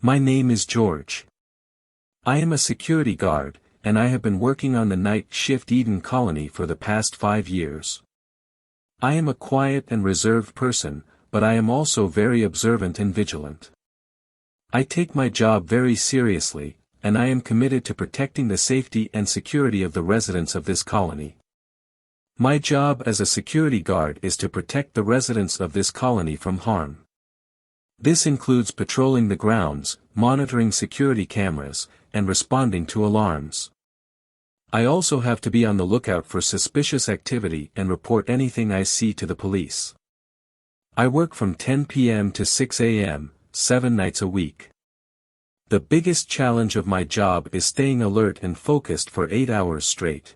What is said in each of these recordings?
My name is George. I am a security guard, and I have been working on the night shift Eden Colony for the past 5 years. I am a quiet and reserved person, but I am also very observant and vigilant. I take my job very seriously, and I am committed to protecting the safety and security of the residents of this colony. My job as a security guard is to protect the residents of this colony from harm. This includes patrolling the grounds, monitoring security cameras, and responding to alarms. I also have to be on the lookout for suspicious activity and report anything I see to the police. I work from 10 p.m. to 6 a.m., 7 nights a week. The biggest challenge of my job is staying alert and focused for 8 hours straight.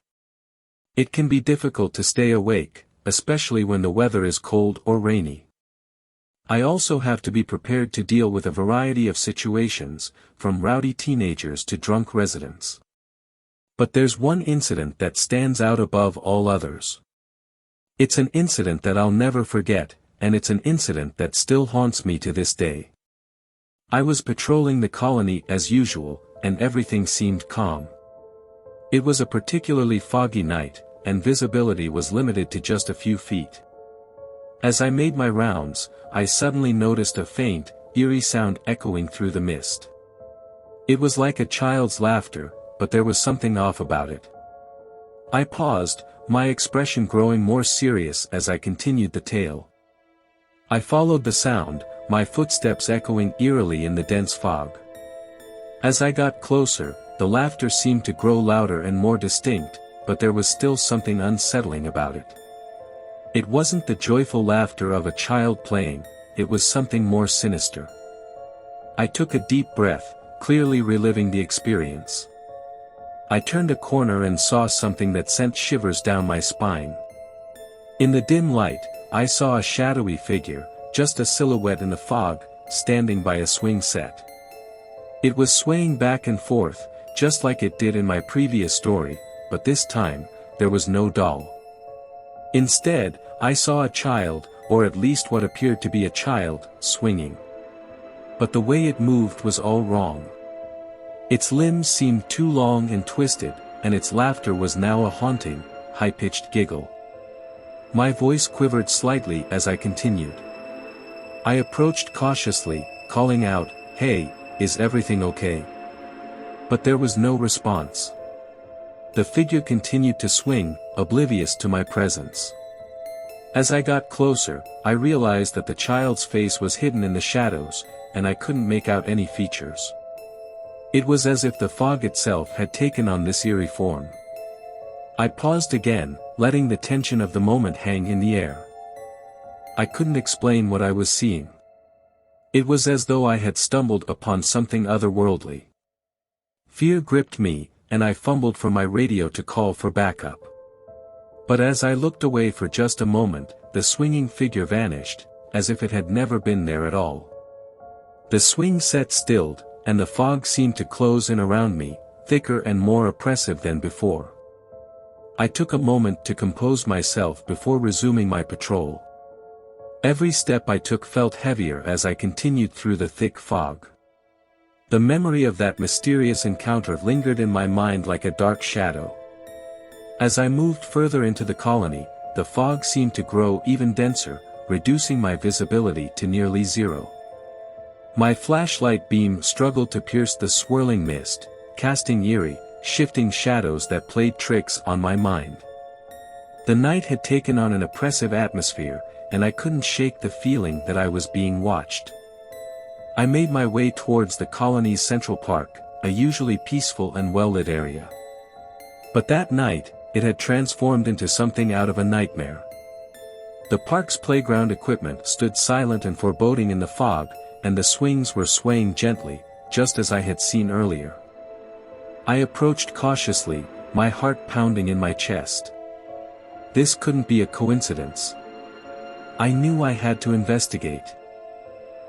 It can be difficult to stay awake, especially when the weather is cold or rainy. I also have to be prepared to deal with a variety of situations, from rowdy teenagers to drunk residents. But there's one incident that stands out above all others. It's an incident that I'll never forget, and it's an incident that still haunts me to this day. I was patrolling the colony as usual, and everything seemed calm. It was a particularly foggy night, and visibility was limited to just a few feet. As I made my rounds, I suddenly noticed a faint, eerie sound echoing through the mist. It was like a child's laughter, but there was something off about it. I paused, my expression growing more serious as I continued the tale. I followed the sound, my footsteps echoing eerily in the dense fog. As I got closer, the laughter seemed to grow louder and more distinct, but there was still something unsettling about it. It wasn't the joyful laughter of a child playing, it was something more sinister. I took a deep breath, clearly reliving the experience. I turned a corner and saw something that sent shivers down my spine. In the dim light, I saw a shadowy figure, just a silhouette in the fog, standing by a swing set. It was swaying back and forth, just like it did in my previous story, but this time, there was no doll. Instead, I saw a child, or at least what appeared to be a child, swinging. But the way it moved was all wrong. Its limbs seemed too long and twisted, and its laughter was now a haunting, high-pitched giggle. My voice quivered slightly as I continued. I approached cautiously, calling out, "Hey, is everything okay?" But there was no response. The figure continued to swing, oblivious to my presence. As I got closer, I realized that the child's face was hidden in the shadows, and I couldn't make out any features. It was as if the fog itself had taken on this eerie form. I paused again, letting the tension of the moment hang in the air. I couldn't explain what I was seeing. It was as though I had stumbled upon something otherworldly. Fear gripped me, and I fumbled for my radio to call for backup. But as I looked away for just a moment, the swinging figure vanished, as if it had never been there at all. The swing set stilled, and the fog seemed to close in around me, thicker and more oppressive than before. I took a moment to compose myself before resuming my patrol. Every step I took felt heavier as I continued through the thick fog. The memory of that mysterious encounter lingered in my mind like a dark shadow. As I moved further into the colony, the fog seemed to grow even denser, reducing my visibility to nearly zero. My flashlight beam struggled to pierce the swirling mist, casting eerie, shifting shadows that played tricks on my mind. The night had taken on an oppressive atmosphere, and I couldn't shake the feeling that I was being watched. I made my way towards the colony's central park, a usually peaceful and well-lit area. But that night, it had transformed into something out of a nightmare. The park's playground equipment stood silent and foreboding in the fog, and the swings were swaying gently, just as I had seen earlier. I approached cautiously, my heart pounding in my chest. This couldn't be a coincidence. I knew I had to investigate.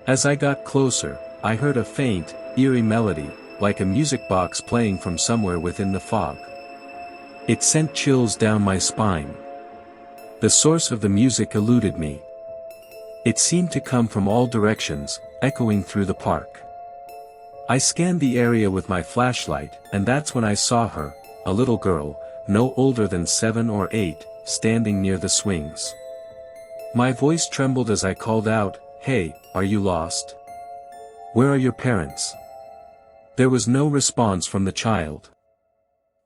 As I got closer, I heard a faint, eerie melody, like a music box playing from somewhere within the fog. It sent chills down my spine. The source of the music eluded me. It seemed to come from all directions, echoing through the park. I scanned the area with my flashlight, and that's when I saw her, a little girl, no older than 7 or 8, standing near the swings. My voice trembled as I called out, "Hey, are you lost? Where are your parents?" There was no response from the child.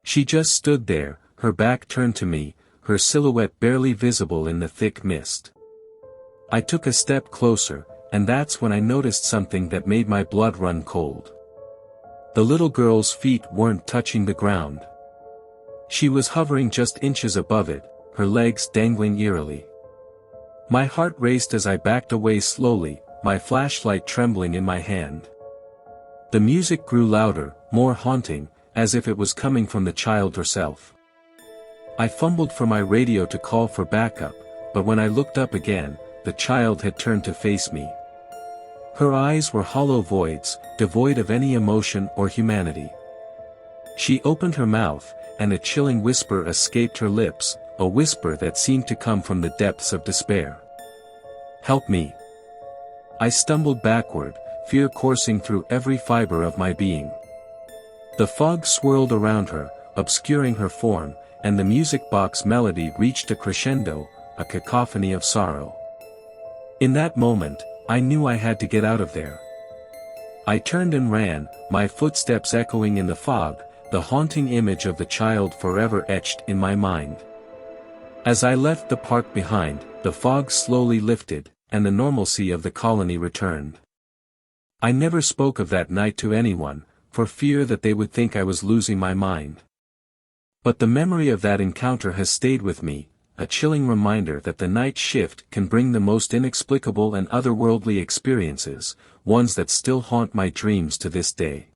She just stood there, her back turned to me, her silhouette barely visible in the thick mist. I took a step closer, and that's when I noticed something that made my blood run cold. The little girl's feet weren't touching the ground. She was hovering just inches above it, her legs dangling eerily. My heart raced as I backed away slowly, my flashlight trembling in my hand. The music grew louder, more haunting, as if it was coming from the child herself. I fumbled for my radio to call for backup, but when I looked up again, the child had turned to face me. Her eyes were hollow voids, devoid of any emotion or humanity. She opened her mouth, and a chilling whisper escaped her lips, a whisper that seemed to come from the depths of despair. "Help me." I stumbled backward, fear coursing through every fiber of my being. The fog swirled around her, obscuring her form, and the music box melody reached a crescendo, a cacophony of sorrow. In that moment, I knew I had to get out of there. I turned and ran, my footsteps echoing in the fog, the haunting image of the child forever etched in my mind. As I left the park behind, the fog slowly lifted, and the normalcy of the colony returned. I never spoke of that night to anyone, for fear that they would think I was losing my mind. But the memory of that encounter has stayed with me, a chilling reminder that the night shift can bring the most inexplicable and otherworldly experiences, ones that still haunt my dreams to this day.